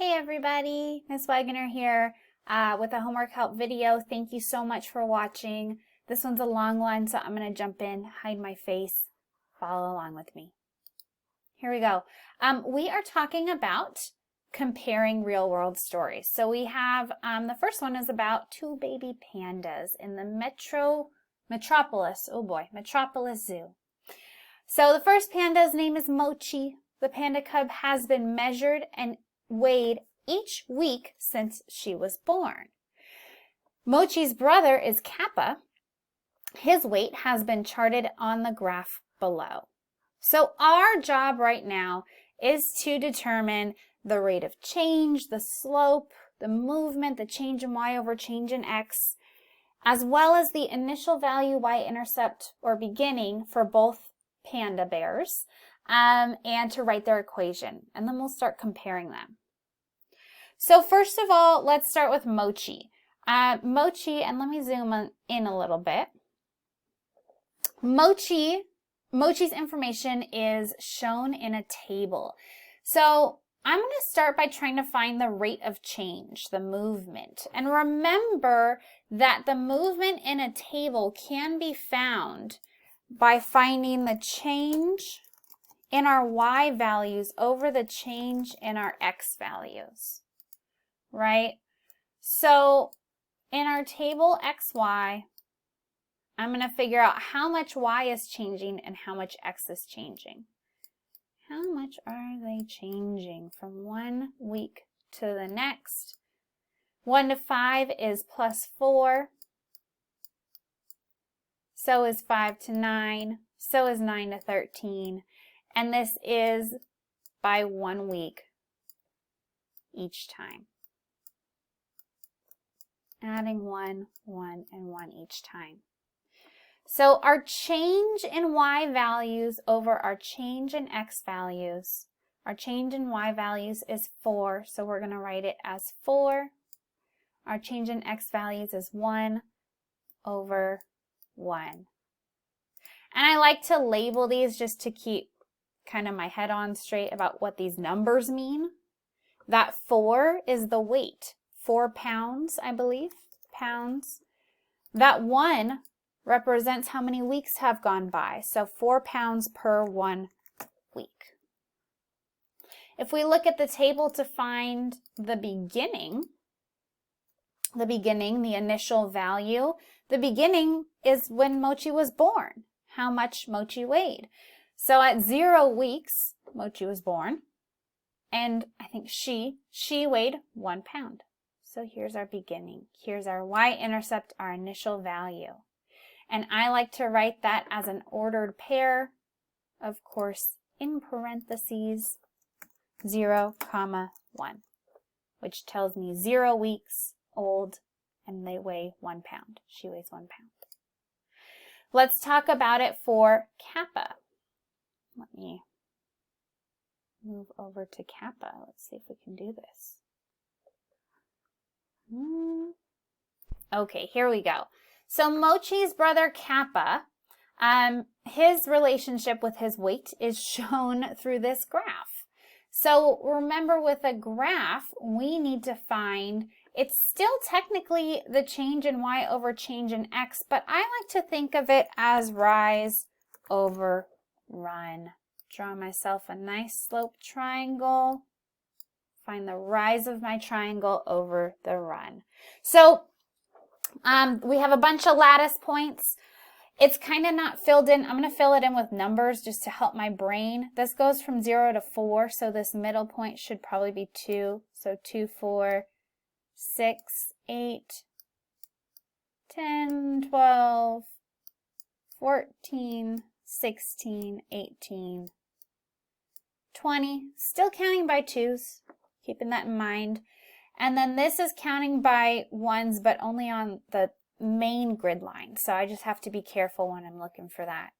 Hey everybody, Miss Wagner here with a homework help video. Thank you so much for watching. This one's a long one, so I'm going to jump in, hide my face, follow along with me. Here we go. We are talking about comparing real world stories. So we have, the first one is about two baby pandas in the Metropolis Zoo. So the first panda's name is Mochi. The panda cub has been measured and weighed each week since she was born. Mochi's brother is Kappa. His weight has been charted on the graph below. So our job right now is to determine the rate of change, the slope, the movement, the change in y over change in x, as well as the initial value y-intercept or beginning for both panda bears, and to write their equation. And then we'll start comparing them. So first of all, let's start with Mochi. Mochi, and let me zoom in a little bit. Mochi's information is shown in a table. So I'm going to start by trying to find the rate of change, the movement. And remember that the movement in a table can be found by finding the change in our y values over the change in our x values, right? So in our table xy, I'm going to figure out how much y is changing and how much x is changing. How much are they changing from 1 week to the next? 1 to 5 is +4. So is 5 to 9. So is 9 to 13. And this is by 1 week each time. Adding 1, 1, and 1 each time. So our change in y values over our change in x values, our change in y values is 4, so we're going to write it as 4. Our change in x values is 1 over 1. And I like to label these just to keep kind of my head on straight about what these numbers mean. That 4 is the weight, 4 pounds, I believe, pounds. That 1 represents how many weeks have gone by, so 4 pounds per 1 week. If we look at the table to find the beginning, the initial value, the beginning is when Mochi was born, how much Mochi weighed. So at 0 weeks, Mochi was born, and I think she weighed 1 pound. So here's our beginning. Here's our y-intercept, our initial value. And I like to write that as an ordered pair, of course, in parentheses, 0, 1, which tells me 0 weeks old, and they weigh 1 pound. She weighs 1 pound. Let's talk about it for Kappa. Let me move over to Kappa. Let's see if we can do this. Okay, here we go. So Mochi's brother Kappa, his relationship with his weight is shown through this graph. So remember, with a graph, we need to find, it's still technically the change in y over change in x, but I like to think of it as rise over run. Draw myself a nice slope triangle. Find the rise of my triangle over the run. So we have a bunch of lattice points. It's kind of not filled in. I'm going to fill it in with numbers just to help my brain. This goes from 0 to 4, so this middle point should probably be 2. So 2, 4, 6, 8, 10, 12, 14, 16, 18, 20. Still counting by 2s, keeping that in mind. And then this is counting by 1s, but only on the main grid line. So I just have to be careful when I'm looking for that.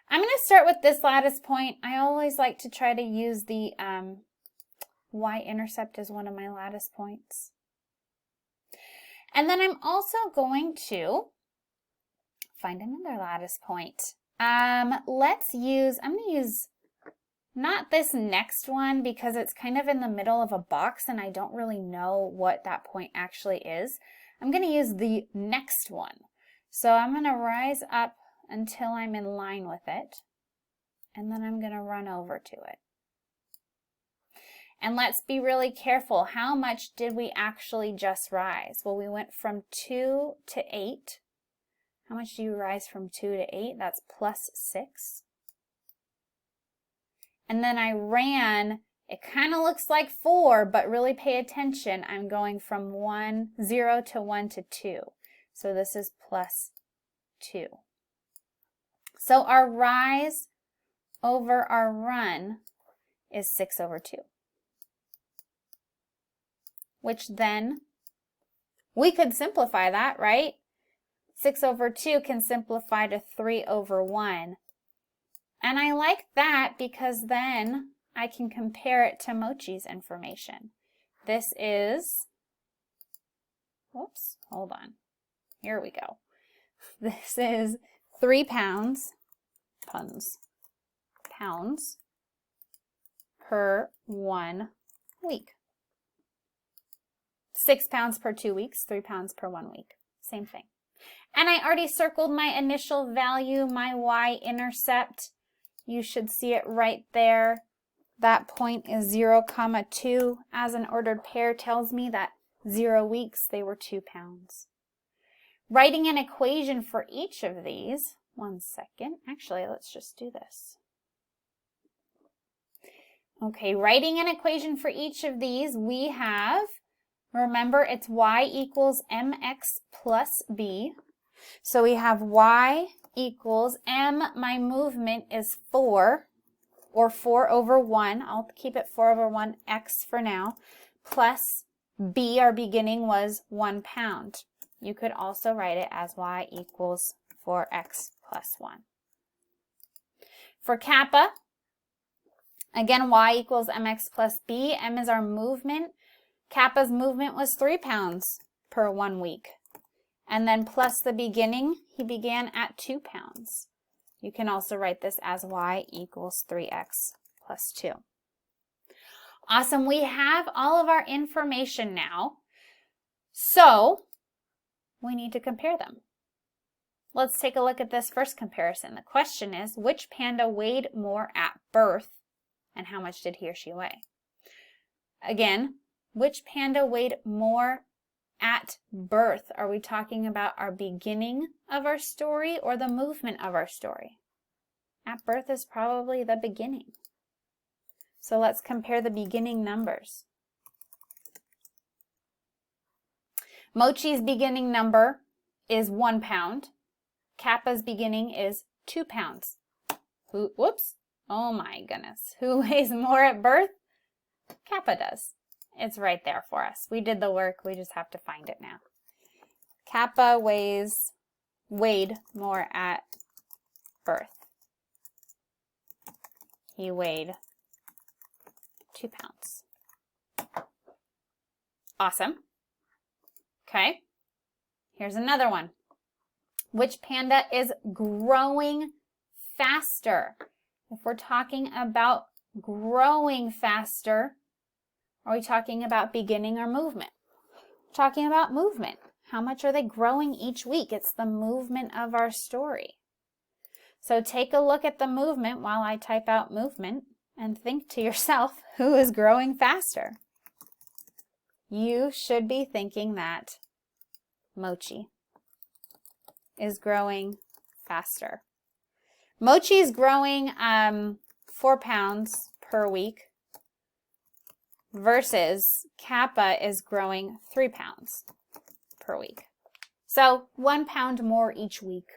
I'm going to start with this lattice point. I always like to try to use the y-intercept as one of my lattice points. And then I'm also going to find another lattice point. I'm going to use Not this next one because it's kind of in the middle of a box and I don't really know what that point actually is. I'm going to use the next one. So I'm going to rise up until I'm in line with it, and then I'm going to run over to it. And let's be really careful. How much did we actually just rise? Well, we went from 2 to 8. How much do you rise from 2 to 8? That's plus 6. And then I ran, it kind of looks like 4, but really pay attention. I'm going from 0 to 1 to 2. So this is plus 2. So our rise over our run is 6 over 2. Which then, we could simplify that, right? 6 over 2 can simplify to 3 over 1. And I like that because then I can compare it to Mochi's information. This is, whoops, hold on. Here we go. This is 3 pounds per 1 week. 6 pounds per 2 weeks, 3 pounds per 1 week. Same thing. And I already circled my initial value, my y-intercept. You should see it right there. That point is 0, 2. As an ordered pair tells me that 0 weeks, they were 2 pounds. Writing an equation for each of these, one second. Actually, let's just do this. Okay, writing an equation for each of these, we have, remember, it's y equals mx plus b. So we have y equals m, my movement is 4, or 4 over 1. I'll keep it 4 over 1, x for now, plus b, our beginning was 1 pound. You could also write it as y equals 4x plus 1. For kappa, again, y equals mx plus b. M is our movement. Kappa's movement was 3 pounds per 1 week. And then plus the beginning, he began at 2 pounds. You can also write this as y equals 3x plus 2. Awesome, we have all of our information now. So, we need to compare them. Let's take a look at this first comparison. The question is, which panda weighed more at birth, and how much did he or she weigh? Again, which panda weighed more at birth? Are we talking about our beginning of our story or the movement of our story? At birth is probably the beginning. So let's compare the beginning numbers. Mochi's beginning number is 1 pound. Kappa's beginning is 2 pounds. Whoops. Oh my goodness. Who weighs more at birth? Kappa does. It's right there for us. We did the work. We just have to find it now. Kappa weighed more at birth. He weighed 2 pounds. Awesome. Okay. Here's another one. Which panda is growing faster? If we're talking about growing faster, are we talking about beginning or movement? We're talking about movement. How much are they growing each week? It's the movement of our story. So take a look at the movement while I type out movement and think to yourself, who is growing faster? You should be thinking that Mochi is growing faster. Mochi is growing 4 pounds per week versus Kappa is growing 3 pounds per week. So 1 pound more each week.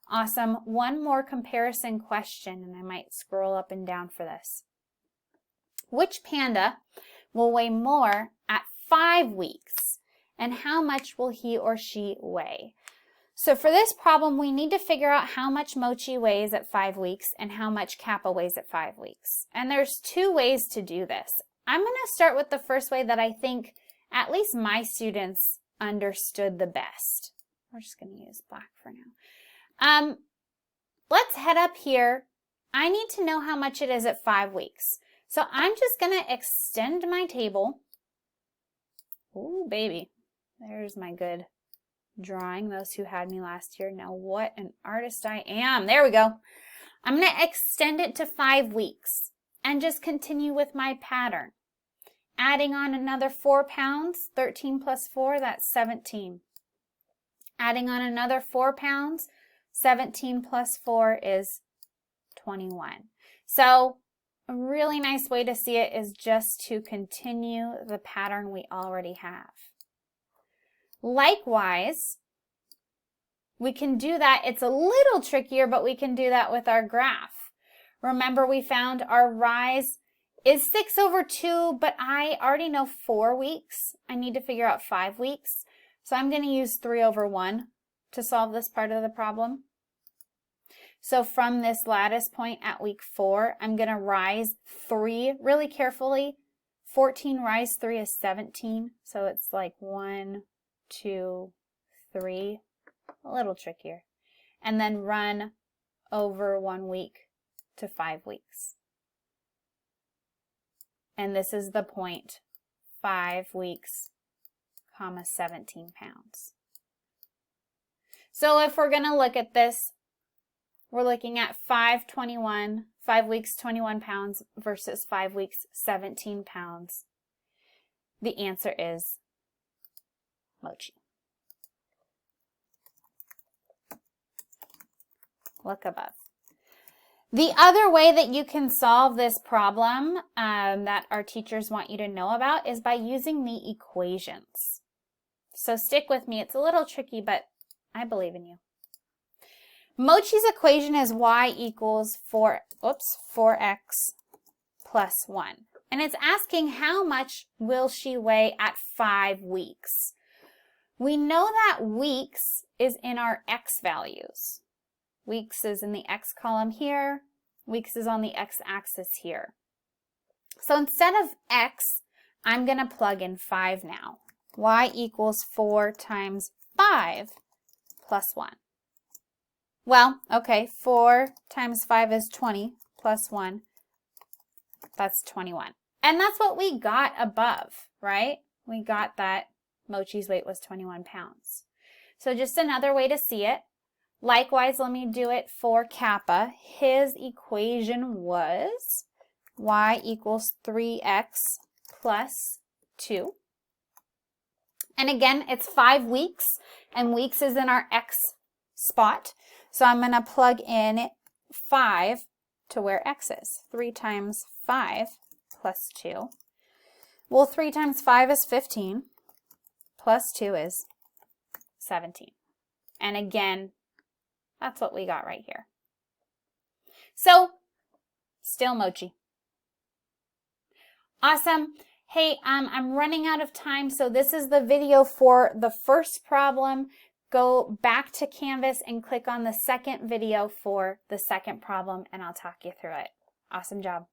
Awesome. One more comparison question, and I might scroll up and down for this. Which panda will weigh more at 5 weeks, and how much will he or she weigh? So for this problem, we need to figure out how much Mochi weighs at 5 weeks and how much Kappa weighs at 5 weeks. And there's 2 ways to do this. I'm going to start with the first way that I think at least my students understood the best. We're just going to use black for now. Let's head up here I need to know how much it is at 5 weeks. So I'm just going to extend my table. Ooh, baby. There's my good drawing. Those who had me last year know what an artist I am. There we go. I'm going to extend it to 5 weeks and just continue with my pattern. Adding on another 4 pounds, 13 plus 4, that's 17. Adding on another 4 pounds, 17 plus 4 is 21. So a really nice way to see it is just to continue the pattern we already have. Likewise, we can do that. It's a little trickier, but we can do that with our graph. Remember, we found our rise is 6/2, but I already know 4 weeks. I need to figure out 5 weeks. So I'm going to use 3/1 to solve this part of the problem. So from this lattice point at week 4, I'm going to rise 3 really carefully. 14 rise 3 is 17. So it's like 1, 2, 3. A little trickier. And then run over 1 week to 5 weeks. And this is the point, 5 weeks, 17 pounds. So if we're going to look at this, we're looking at 5 weeks, 21 pounds versus 5 weeks, 17 pounds. The answer is Mochi. Look above. The other way that you can solve this problem that our teachers want you to know about is by using the equations. So stick with me. It's a little tricky, but I believe in you. Mochi's equation is y equals 4x plus 1. And it's asking how much will she weigh at 5 weeks. We know that weeks is in our x values. Weeks is in the x column here. Weeks is on the x-axis here. So instead of x, I'm going to plug in 5 now. Y equals 4 times 5 plus 1. Well, okay, 4 times 5 is 20 plus 1. That's 21. And that's what we got above, right? We got that Mochi's weight was 21 pounds. So just another way to see it. Likewise, let me do it for Kappa. His equation was y equals 3x plus 2. And again, it's 5 weeks, and weeks is in our x spot. So I'm going to plug in 5 to where x is. 3 times 5 plus 2. Well, 3 times 5 is 15, plus 2 is 17. And again, that's what we got right here. So, still Mochi. Awesome. Hey, I'm running out of time, so this is the video for the first problem. Go back to Canvas and click on the second video for the second problem, and I'll talk you through it. Awesome job.